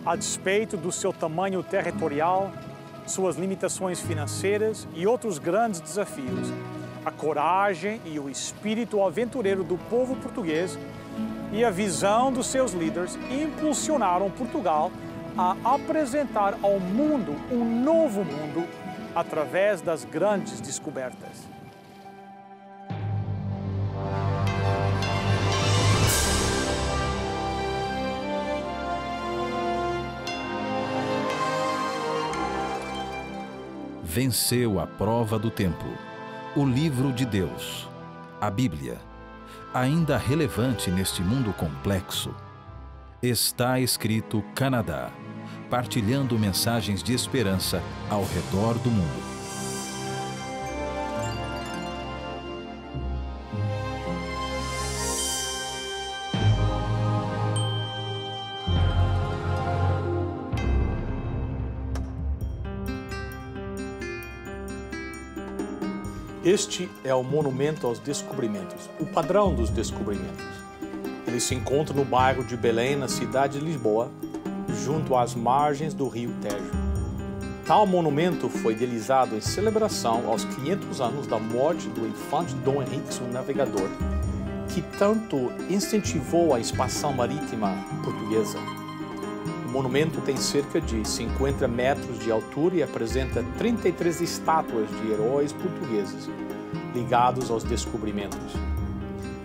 a despeito do seu tamanho territorial, suas limitações financeiras e outros grandes desafios, a coragem e o espírito aventureiro do povo português e a visão dos seus líderes impulsionaram Portugal a apresentar ao mundo um novo mundo através das grandes descobertas. Venceu a prova do tempo. O livro de Deus, a Bíblia, ainda relevante neste mundo complexo. Está escrito Canadá, partilhando mensagens de esperança ao redor do mundo. Este é o Monumento aos Descobrimentos, o padrão dos descobrimentos. Ele se encontra no bairro de Belém, na cidade de Lisboa, junto às margens do rio Tejo. Tal monumento foi idealizado em celebração aos 500 anos da morte do infante Dom Henrique, o Navegador, que tanto incentivou a expansão marítima portuguesa. O monumento tem cerca de 50 metros de altura e apresenta 33 estátuas de heróis portugueses ligados aos descobrimentos.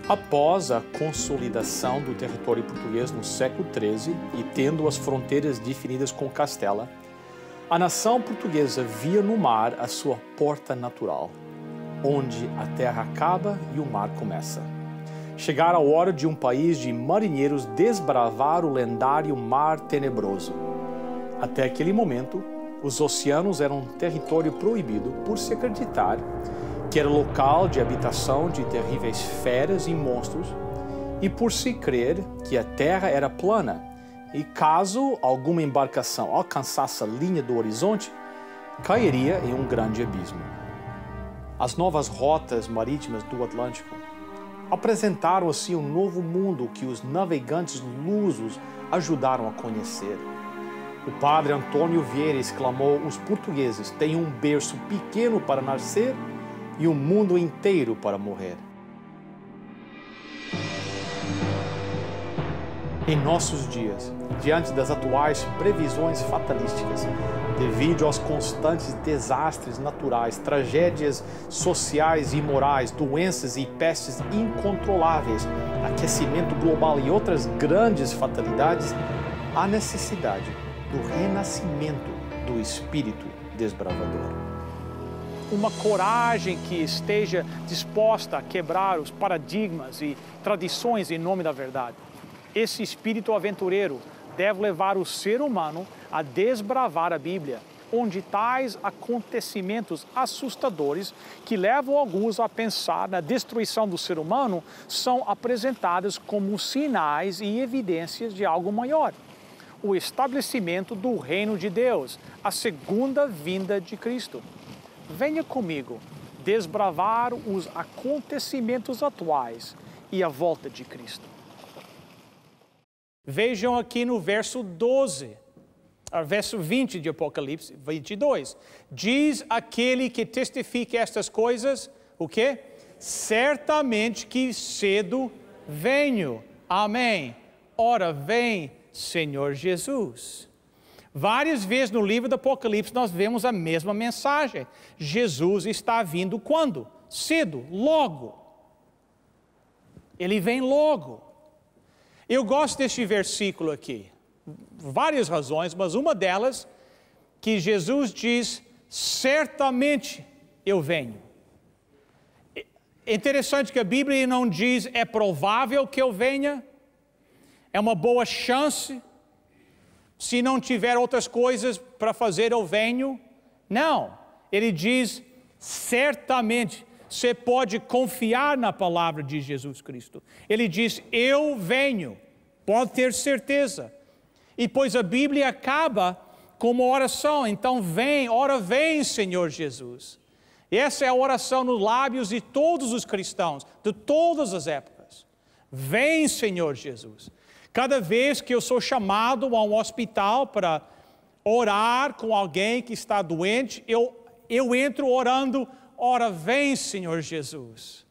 Após a consolidação do território português no século XIII e tendo as fronteiras definidas com Castela, a nação portuguesa via no mar a sua porta natural, onde a terra acaba e o mar começa. Chegara a hora de um país de marinheiros desbravar o lendário Mar Tenebroso. Até aquele momento, os oceanos eram um território proibido por se acreditar que era local de habitação de terríveis feras e monstros e por se crer que a terra era plana e caso alguma embarcação alcançasse a linha do horizonte, cairia em um grande abismo. As novas rotas marítimas do Atlântico apresentaram assim um novo mundo que os navegantes lusos ajudaram a conhecer. O padre Antônio Vieira exclamou: os portugueses têm um berço pequeno para nascer e um mundo inteiro para morrer. Em nossos dias, diante das atuais previsões fatalísticas, devido aos constantes desastres naturais, tragédias sociais e morais, doenças e pestes incontroláveis, aquecimento global e outras grandes fatalidades, há necessidade do renascimento do espírito desbravador. Uma coragem que esteja disposta a quebrar os paradigmas e tradições em nome da verdade. Esse espírito aventureiro deve levar o ser humano a desbravar a Bíblia, onde tais acontecimentos assustadores que levam alguns a pensar na destruição do ser humano são apresentados como sinais e evidências de algo maior. O estabelecimento do reino de Deus, a segunda vinda de Cristo. Venha comigo desbravar os acontecimentos atuais e a volta de Cristo. Vejam aqui no verso 12, verso 20 de Apocalipse 22. Diz aquele que testifica estas coisas, o quê? Certamente que cedo venho. Amém. Ora, vem, Senhor Jesus. Várias vezes no livro do Apocalipse nós vemos a mesma mensagem. Jesus está vindo quando? Cedo, logo. Ele vem logo. Eu gosto deste versículo aqui. Várias razões, mas uma delas que Jesus diz, certamente eu venho. É interessante que a Bíblia não diz, é provável que eu venha, é uma boa chance, se não tiver outras coisas para fazer, eu venho. Não, ele diz, certamente, você pode confiar na palavra de Jesus Cristo. Ele diz, eu venho, pode ter certeza. E pois a Bíblia acaba com uma oração, então vem, ora vem, Senhor Jesus. E essa é a oração nos lábios de todos os cristãos, de todas as épocas. Vem, Senhor Jesus. Cada vez que eu sou chamado a um hospital para orar com alguém que está doente, eu entro orando, ora vem, Senhor Jesus.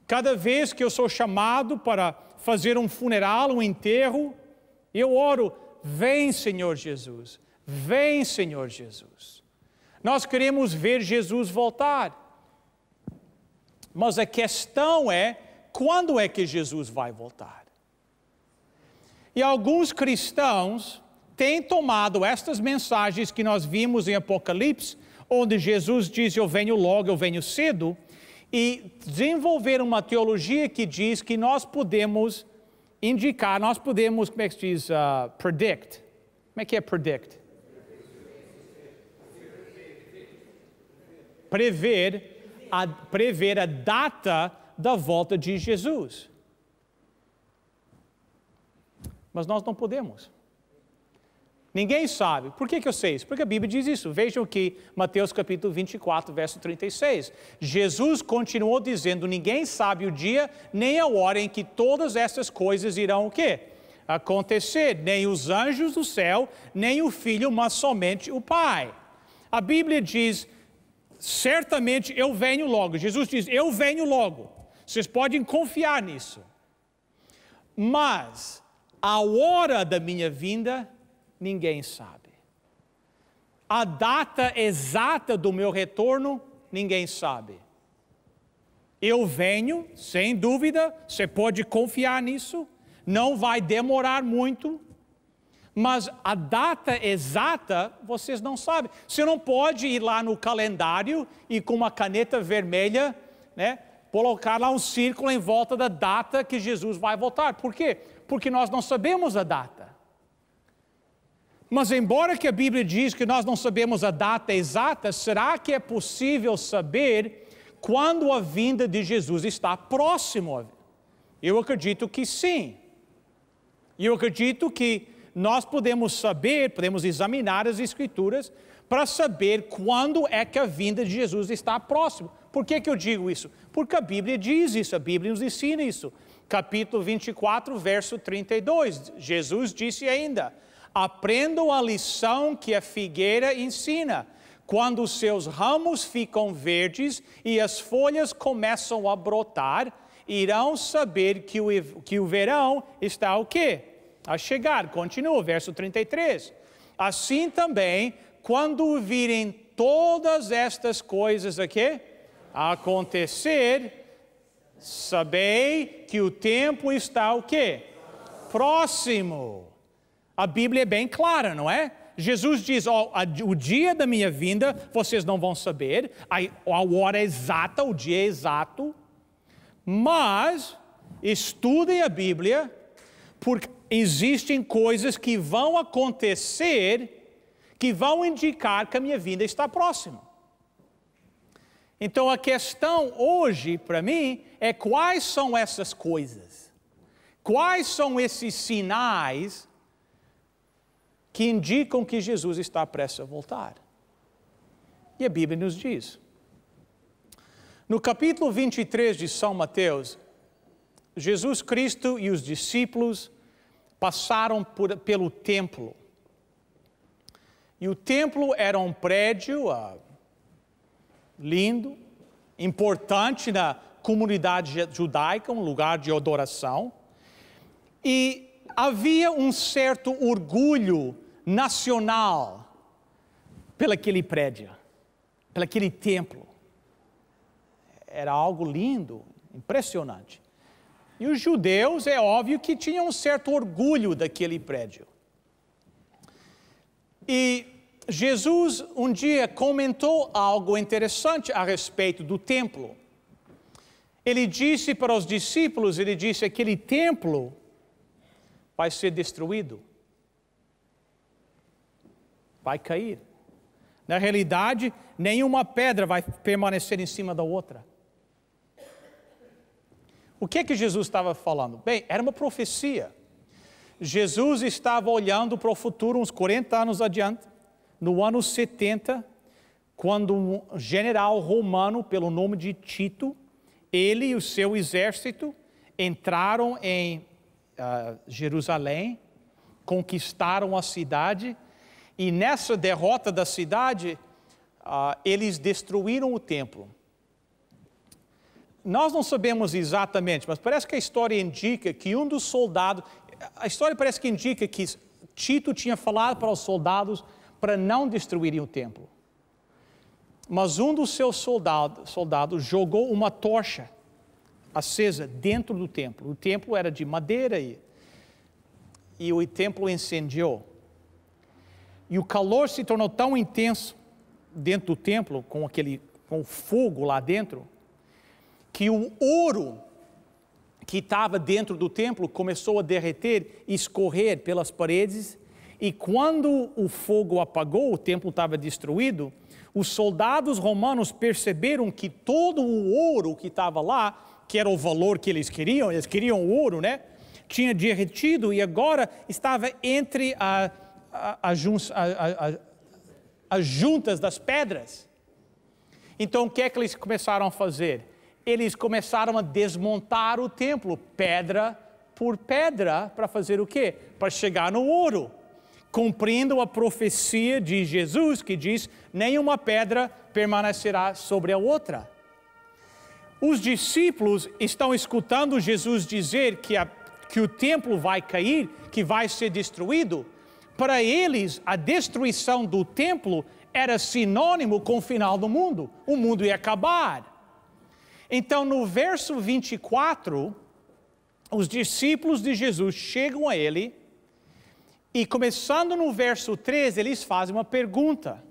Cada vez que eu sou chamado para fazer um funeral, um enterro, eu oro, vem, Senhor Jesus. Vem, Senhor Jesus. Nós queremos ver Jesus voltar. Mas a questão é, quando é que Jesus vai voltar? E alguns cristãos têm tomado estas mensagens que nós vimos em Apocalipse, onde Jesus diz, eu venho logo, eu venho cedo, e desenvolver uma teologia que diz que nós podemos indicar, nós podemos, como é que se diz, predict. Como é que é predict? Prever a data da volta de Jesus. Mas nós não podemos. Ninguém sabe. Por que eu sei isso? Porque a Bíblia diz isso. Vejam que Mateus capítulo 24, verso 36. Jesus continuou dizendo, ninguém sabe o dia nem a hora em que todas essas coisas irão o quê? Acontecer. Nem os anjos do céu, nem o Filho, mas somente o Pai. A Bíblia diz, certamente eu venho logo. Jesus diz, eu venho logo. Vocês podem confiar nisso. Mas a hora da minha vinda, ninguém sabe. A data exata do meu retorno, ninguém sabe. Eu venho, sem dúvida, você pode confiar nisso, não vai demorar muito, mas a data exata, vocês não sabem. Você não pode ir lá no calendário e com uma caneta vermelha, colocar lá um círculo em volta da data que Jesus vai voltar. Por quê? Porque nós não sabemos a data. Mas embora que a Bíblia diz que nós não sabemos a data exata, será que é possível saber quando a vinda de Jesus está próximo? Eu acredito que sim. Eu acredito que nós podemos saber, podemos examinar as Escrituras para saber quando é que a vinda de Jesus está próximo. Por que eu digo isso? Porque a Bíblia diz isso, a Bíblia nos ensina isso. Capítulo 24, verso 32, Jesus disse ainda, aprendam a lição que a figueira ensina. Quando os seus ramos ficam verdes e as folhas começam a brotar, irão saber que o verão está o quê? A chegar. Continua, verso 33. Assim também, quando virem todas estas coisas aqui acontecer, sabei que o tempo está o quê? Próximo. A Bíblia é bem clara, não é? Jesus diz, o dia da minha vinda vocês não vão saber, a hora exata, o dia exato, mas estudem a Bíblia, porque existem coisas que vão acontecer, que vão indicar que a minha vinda está próxima. Então a questão hoje, para mim, é quais são essas coisas? Quais são esses sinais que indicam que Jesus está prestes a voltar? E a Bíblia nos diz. No capítulo 23 de São Mateus, Jesus Cristo e os discípulos passaram pelo templo. E o templo era um prédio lindo, importante na comunidade judaica, um lugar de adoração. E havia um certo orgulho nacional pelaquele prédio, pelaquele templo. Era algo lindo, impressionante. E os judeus, é óbvio que tinham um certo orgulho daquele prédio. E Jesus um dia comentou algo interessante a respeito do templo. Ele disse para os discípulos, ele disse, aquele templo vai ser destruído. Vai cair. Na realidade, nenhuma pedra vai permanecer em cima da outra. O que Jesus estava falando? Bem, era uma profecia. Jesus estava olhando para o futuro uns 40 anos adiante, no ano 70, quando um general romano, pelo nome de Tito, ele e o seu exército entraram em Jerusalém, conquistaram a cidade, e nessa derrota da cidade, eles destruíram o templo. Nós não sabemos exatamente, mas parece que a história indica que um dos soldados... A história parece que indica que Tito tinha falado para os soldados para não destruírem o templo. Mas um dos seus soldados jogou uma tocha acesa dentro do templo. O templo era de madeira e o templo incendiou. E o calor se tornou tão intenso dentro do templo, com o fogo lá dentro, que o ouro que estava dentro do templo começou a derreter e escorrer pelas paredes, e quando o fogo apagou, o templo estava destruído, os soldados romanos perceberam que todo o ouro que estava lá, que era o valor que eles queriam o ouro, né? Tinha derretido e agora estava entre as juntas das pedras. Então o que é que eles começaram a fazer? Eles começaram a desmontar o templo, pedra por pedra, para fazer o quê? Para chegar no ouro, cumprindo a profecia de Jesus, que diz, nenhuma pedra permanecerá sobre a outra. Os discípulos estão escutando Jesus dizer que o templo vai cair, que vai ser destruído. Para eles, a destruição do templo era sinônimo com o final do mundo. O mundo ia acabar. Então, no verso 24, os discípulos de Jesus chegam a ele e, começando no verso 13, eles fazem uma pergunta.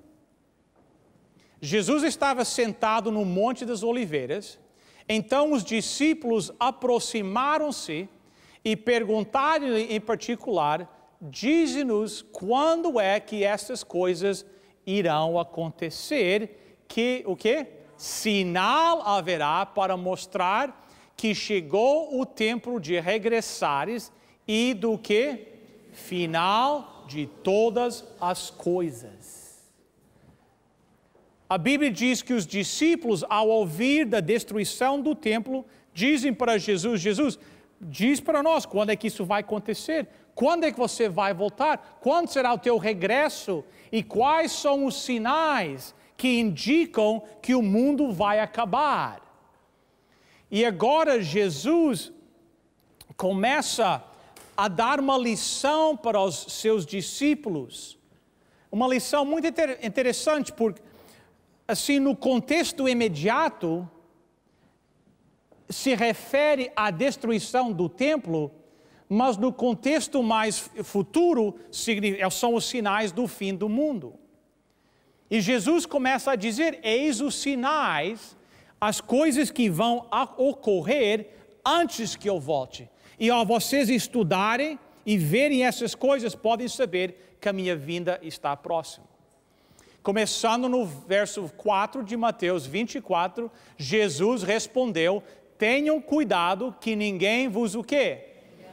Jesus estava sentado no Monte das Oliveiras, então os discípulos aproximaram-se e perguntaram-lhe em particular, dize-nos quando é que essas coisas irão acontecer, o quê? Sinal haverá para mostrar que chegou o tempo de regressares e do que? Final de todas as coisas. A Bíblia diz que os discípulos, ao ouvir da destruição do templo, dizem para Jesus, Jesus, diz para nós quando é que isso vai acontecer? Quando é que você vai voltar? Quando será o teu regresso? E quais são os sinais que indicam que o mundo vai acabar? E agora Jesus começa a dar uma lição para os seus discípulos. Uma lição muito interessante, porque assim, no contexto imediato, se refere à destruição do templo, mas no contexto mais futuro, são os sinais do fim do mundo. E Jesus começa a dizer, eis os sinais, as coisas que vão ocorrer antes que eu volte. E ao vocês estudarem e verem essas coisas, podem saber que a minha vinda está próxima. Começando no verso 4 de Mateus 24, Jesus respondeu, tenham cuidado que ninguém vos o quê?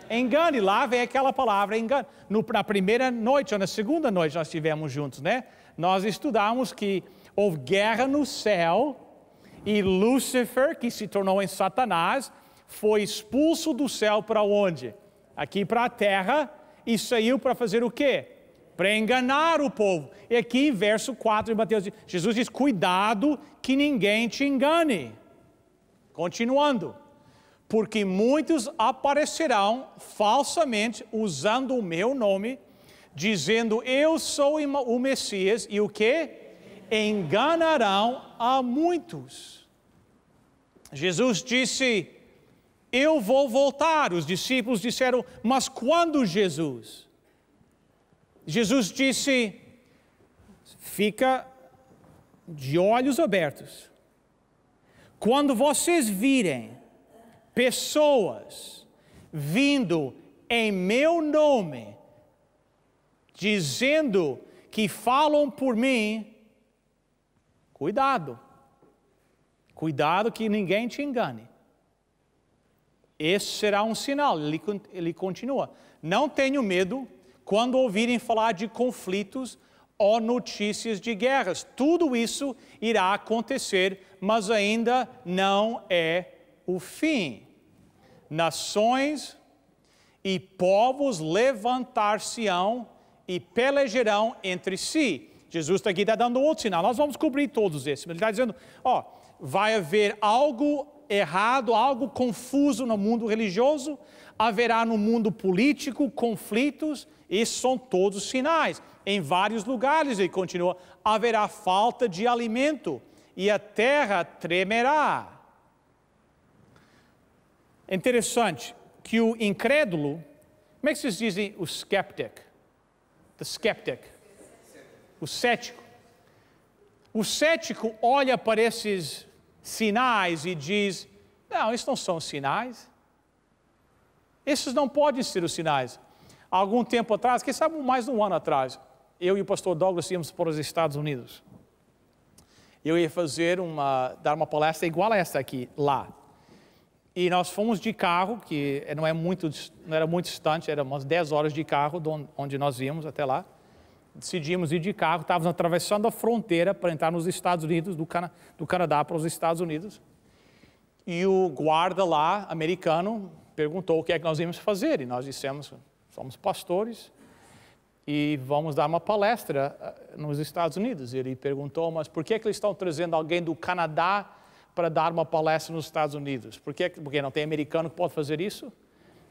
Engane. Lá vem aquela palavra engane. Na primeira noite ou na segunda noite nós estivemos juntos, né? Nós estudamos que houve guerra no céu e Lúcifer, que se tornou em Satanás, foi expulso do céu para onde? Aqui para a terra e saiu para fazer o quê? Para enganar o povo. E aqui em verso 4 de Mateus, Jesus diz, cuidado que ninguém te engane. Continuando. Porque muitos aparecerão falsamente usando o meu nome, dizendo eu sou o Messias, e o que? Enganarão a muitos. Jesus disse, eu vou voltar. Os discípulos disseram, mas quando Jesus? Jesus disse, fica de olhos abertos. Quando vocês virem pessoas vindo em meu nome, dizendo que falam por mim, cuidado. Cuidado que ninguém te engane. Esse será um sinal. Ele continua. Não tenho medo quando ouvirem falar de conflitos ou notícias de guerras. Tudo isso irá acontecer, mas ainda não é o fim. Nações e povos levantar-se-ão e pelejarão entre si. Jesus aqui está dando outro sinal. Nós vamos cobrir todos esses. Ele está dizendo, vai haver algo errado, algo confuso no mundo religioso, haverá no mundo político conflitos, esses são todos sinais. Em vários lugares, ele continua, haverá falta de alimento e a terra tremerá. É interessante que o incrédulo, como é que vocês dizem o skeptic? The skeptic. O cético. O cético olha para esses sinais e diz, não, esses não são sinais. Esses não podem ser os sinais. Há algum tempo atrás, quem sabe mais de um ano atrás, eu e o pastor Douglas íamos para os Estados Unidos. Eu ia dar uma palestra igual a essa aqui, lá. E nós fomos de carro, que não era muito distante, era umas 10 horas de carro de onde nós íamos até lá. Decidimos ir de carro, estávamos atravessando a fronteira para entrar nos Estados Unidos, do Canadá para os Estados Unidos. E o guarda lá, americano, perguntou o que é que nós íamos fazer. E nós dissemos, somos pastores e vamos dar uma palestra nos Estados Unidos. Ele perguntou, mas por que eles estão trazendo alguém do Canadá para dar uma palestra nos Estados Unidos? Porque não tem americano que pode fazer isso?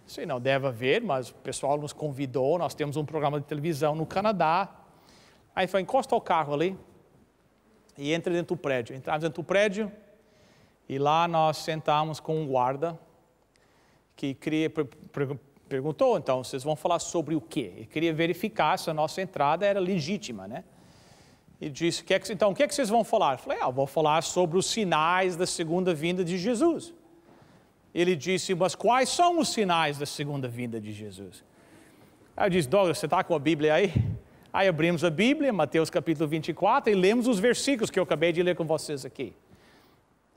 Sim, não deve haver, mas o pessoal nos convidou, nós temos um programa de televisão no Canadá. Aí foi, encosta o carro ali e entra dentro do prédio. Entramos dentro do prédio e lá nós sentamos com um guarda que perguntou, então, vocês vão falar sobre o quê? Ele queria verificar se a nossa entrada era legítima, né? E disse, então, o que é que vocês vão falar? Eu falei, vou falar sobre os sinais da segunda vinda de Jesus. Ele disse, mas quais são os sinais da segunda vinda de Jesus? Aí eu disse, Douglas, você está com a Bíblia aí? Aí abrimos a Bíblia, Mateus capítulo 24, e lemos os versículos que eu acabei de ler com vocês aqui.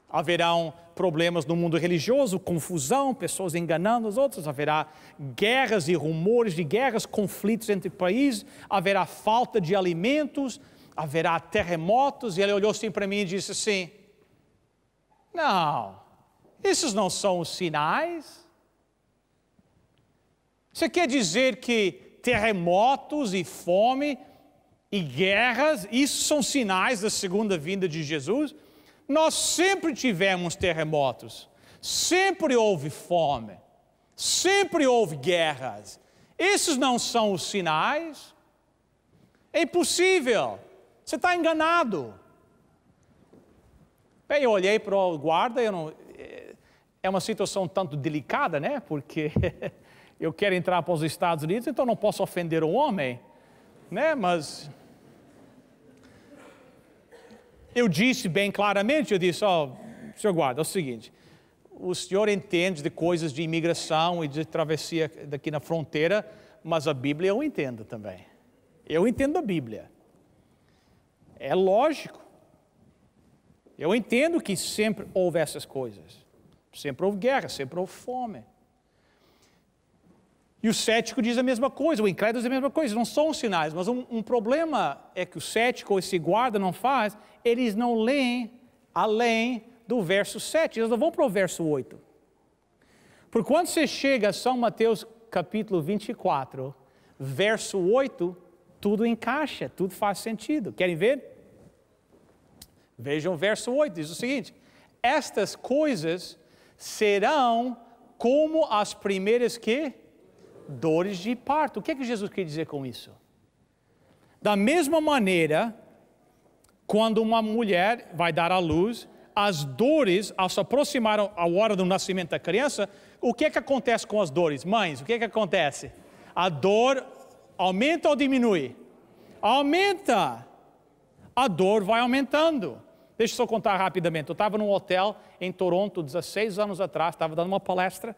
Haverão problemas no mundo religioso, confusão, pessoas enganando os outros, haverá guerras e rumores de guerras, conflitos entre países, haverá falta de alimentos, haverá terremotos. E ele olhou assim para mim e disse assim, não, esses não são os sinais. Você quer dizer que terremotos e fome e guerras, isso são sinais da segunda vinda de Jesus? Nós sempre tivemos terremotos, sempre houve fome, sempre houve guerras. Esses não são os sinais? É impossível, você está enganado. Bem, eu olhei para o guarda, é uma situação tanto delicada, né? Porque eu quero entrar para os Estados Unidos, então não posso ofender o homem, né? Mas eu disse bem claramente, eu disse, senhor guarda, é o seguinte, o senhor entende de coisas de imigração e de travessia daqui na fronteira, mas a Bíblia eu entendo também. Eu entendo a Bíblia. É lógico. Eu entendo que sempre houve essas coisas. Sempre houve guerra, sempre houve fome. E o cético diz a mesma coisa, o incrédulo diz a mesma coisa, não são sinais, mas um problema é que o cético ou esse guarda não faz, eles não leem além do verso 7, eles não vão para o verso 8. Porque quando você chega a São Mateus capítulo 24, verso 8, tudo encaixa, tudo faz sentido. Querem ver? Vejam o verso 8, diz o seguinte, estas coisas serão como as primeiras dores de parto. O que é que Jesus quer dizer com isso? Da mesma maneira, quando uma mulher vai dar à luz, as dores, ao se aproximar a hora do nascimento da criança, o que é que acontece com as dores? Mães, o que é que acontece? A dor aumenta ou diminui? Aumenta. A dor vai aumentando. Deixa eu só contar rapidamente. Eu estava num hotel em Toronto, 16 anos atrás, estava dando uma palestra.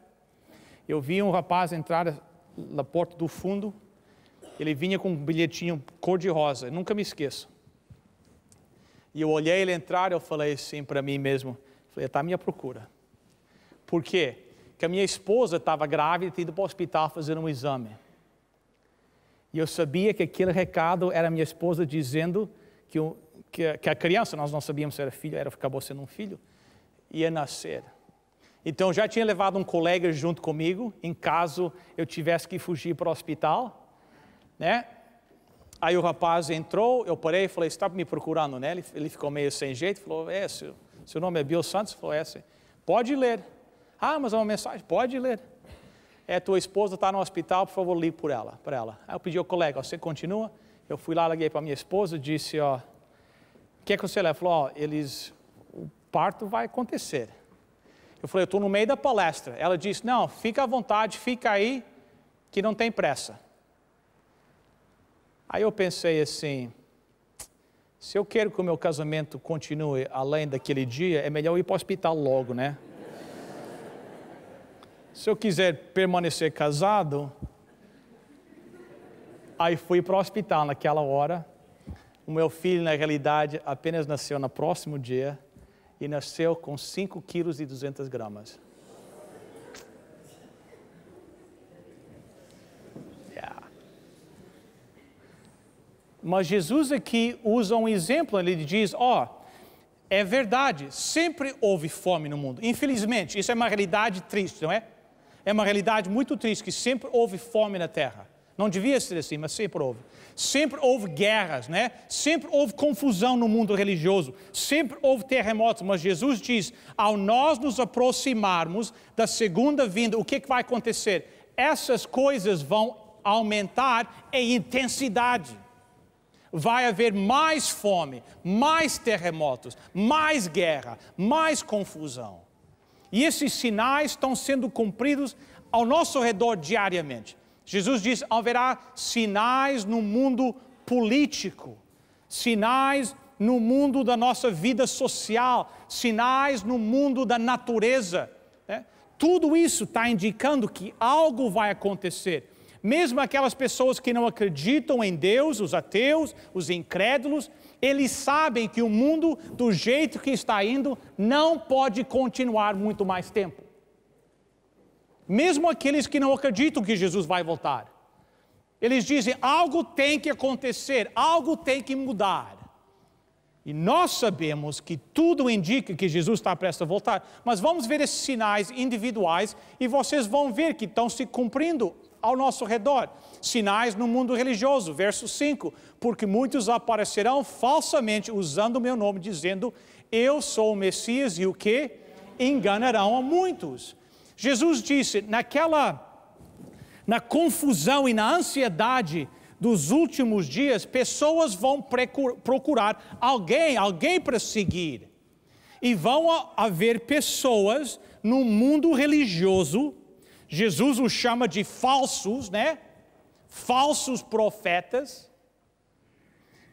Eu vi um rapaz entrar na porta do fundo, ele vinha com um bilhetinho cor-de-rosa, nunca me esqueço. E eu olhei ele entrar, eu falei assim para mim mesmo, falei, está à minha procura. Por quê? Porque a minha esposa estava grávida e tinha ido para o hospital fazer um exame. E eu sabia que aquele recado era a minha esposa dizendo que a criança, nós não sabíamos se era filho, acabou sendo um filho, ia nascer. Então, já tinha levado um colega junto comigo, em caso eu tivesse que fugir para o hospital, né? Aí o rapaz entrou, eu parei e falei, você está me procurando, né? Ele ficou meio sem jeito, falou, seu nome é Bill Santos? Falou, pode ler. Ah, mas é uma mensagem, pode ler. Tua esposa está no hospital, por favor, ligue para ela. Aí eu pedi ao colega, você continua? Eu fui lá, liguei para minha esposa, disse, o que é que você leva? Falou, o parto vai acontecer. Eu falei, eu estou no meio da palestra. Ela disse, não, fica à vontade, fica aí, que não tem pressa. Aí eu pensei assim, se eu quero que o meu casamento continue além daquele dia, é melhor eu ir para o hospital logo, né? Se eu quiser permanecer casado, aí fui para o hospital naquela hora. O meu filho, na realidade, apenas nasceu no próximo dia e nasceu com 5 quilos e 200 gramas. Mas Jesus aqui usa um exemplo, ele diz, é verdade, sempre houve fome no mundo. Infelizmente, isso é uma realidade triste, não é? É uma realidade muito triste, que sempre houve fome na terra. Não devia ser assim, mas sempre houve. Sempre houve guerras, né? Sempre houve confusão no mundo religioso. Sempre houve terremotos. Mas Jesus diz, ao nós nos aproximarmos da segunda vinda, o que vai acontecer? Essas coisas vão aumentar em intensidade. Vai haver mais fome, mais terremotos, mais guerra, mais confusão. E esses sinais estão sendo cumpridos ao nosso redor diariamente. Jesus diz, haverá sinais no mundo político, sinais no mundo da nossa vida social, sinais no mundo da natureza. Né? Tudo isso está indicando que algo vai acontecer. Mesmo aquelas pessoas que não acreditam em Deus, os ateus, os incrédulos, eles sabem que o mundo, do jeito que está indo, não pode continuar muito mais tempo. Mesmo aqueles que não acreditam que Jesus vai voltar. Eles dizem, algo tem que acontecer, algo tem que mudar. E nós sabemos que tudo indica que Jesus está prestes a voltar. Mas vamos ver esses sinais individuais e vocês vão ver que estão se cumprindo ao nosso redor. Sinais no mundo religioso, verso 5. Porque muitos aparecerão falsamente usando o meu nome, dizendo, eu sou o Messias, e o que? Enganarão a muitos. Jesus disse, na confusão e na ansiedade dos últimos dias, pessoas vão procurar alguém para seguir. E vão haver pessoas no mundo religioso, Jesus os chama de falsos, né? Falsos profetas,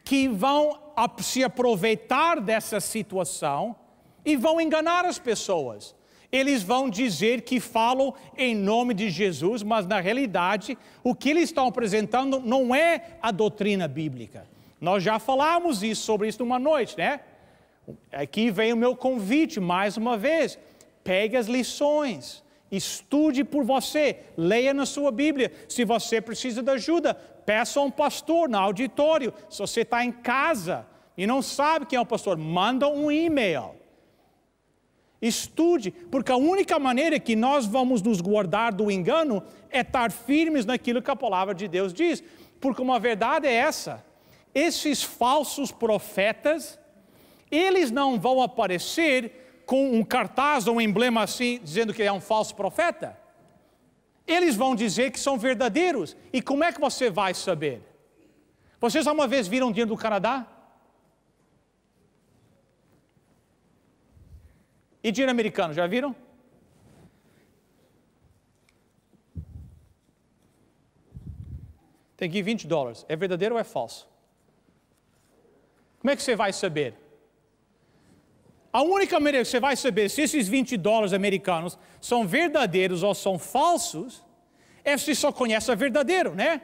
que vão se aproveitar dessa situação e vão enganar as pessoas. Eles vão dizer que falam em nome de Jesus, mas na realidade o que eles estão apresentando não é a doutrina bíblica. Nós já falamos sobre isso numa noite, né? Aqui vem o meu convite mais uma vez. Pegue as lições. Estude por você, leia na sua Bíblia. Se você precisa de ajuda, peça a um pastor no auditório. Se você está em casa e não sabe quem é o pastor, manda um e-mail. Estude, porque a única maneira que nós vamos nos guardar do engano é estar firmes naquilo que a palavra de Deus diz. Porque uma verdade é essa, esses falsos profetas, eles não vão aparecer com um cartaz ou um emblema assim, dizendo que é um falso profeta. Eles vão dizer que são verdadeiros. E como é que você vai saber? Vocês alguma vez viram dinheiro do Canadá? E dinheiro americano, já viram? Tem aqui $20. É verdadeiro ou é falso? Como é que você vai saber? A única maneira que você vai saber se esses $20 americanos são verdadeiros ou são falsos é se só conhece o verdadeiro, né?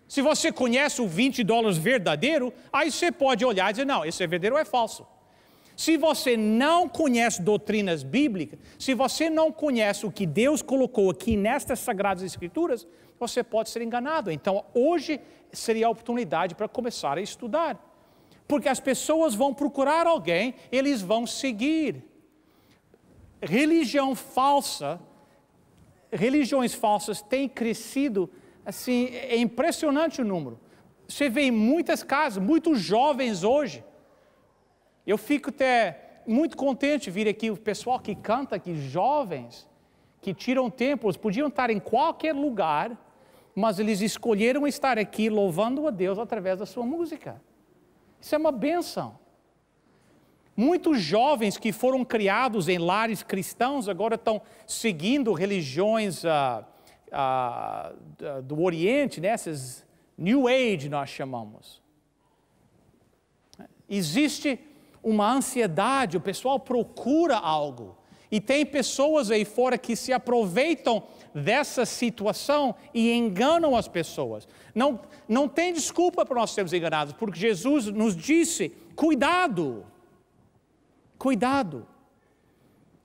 Se você conhece o $20 verdadeiro, aí você pode olhar e dizer, não, esse é verdadeiro ou é falso. Se você não conhece doutrinas bíblicas, se você não conhece o que Deus colocou aqui nestas Sagradas Escrituras, você pode ser enganado. Então, hoje seria a oportunidade para começar a estudar. Porque as pessoas vão procurar alguém, eles vão seguir. religiões falsas têm crescido, assim, é impressionante o número. Você vê em muitas casas, muitos jovens hoje. Eu fico até muito contente de vir aqui, o pessoal que canta aqui, jovens, que tiram tempo, eles podiam estar em qualquer lugar, mas eles escolheram estar aqui louvando a Deus através da sua música. Isso é uma bênção. Muitos jovens que foram criados em lares cristãos agora estão seguindo religiões do Oriente, né? Essas New Age nós chamamos. Existe uma ansiedade, o pessoal procura algo. E tem pessoas aí fora que se aproveitam dessa situação e enganam as pessoas. Não tem desculpa para nós sermos enganados, porque Jesus nos disse, cuidado. Cuidado.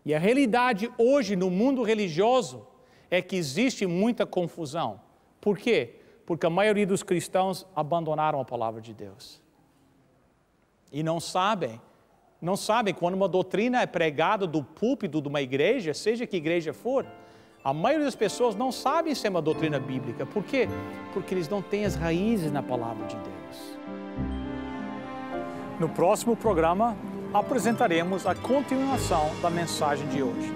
E a realidade hoje no mundo religioso é que existe muita confusão. Por quê? Porque a maioria dos cristãos abandonaram a palavra de Deus. E não sabem quando uma doutrina é pregada do púlpito de uma igreja, seja que igreja for, a maioria das pessoas não sabem se é uma doutrina bíblica. Por quê? Porque eles não têm as raízes na palavra de Deus. No próximo programa, apresentaremos a continuação da mensagem de hoje.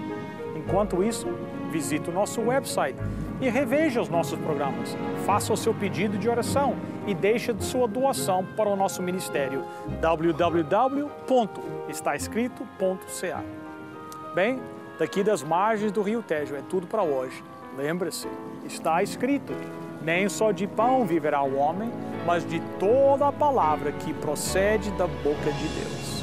Enquanto isso, visite o nosso website e reveja os nossos programas. Faça o seu pedido de oração e deixe sua doação para o nosso ministério www.estaescrito.ca. Bem, daqui das margens do Rio Tejo é tudo para hoje. Lembre-se, está escrito, nem só de pão viverá o homem, mas de toda a palavra que procede da boca de Deus.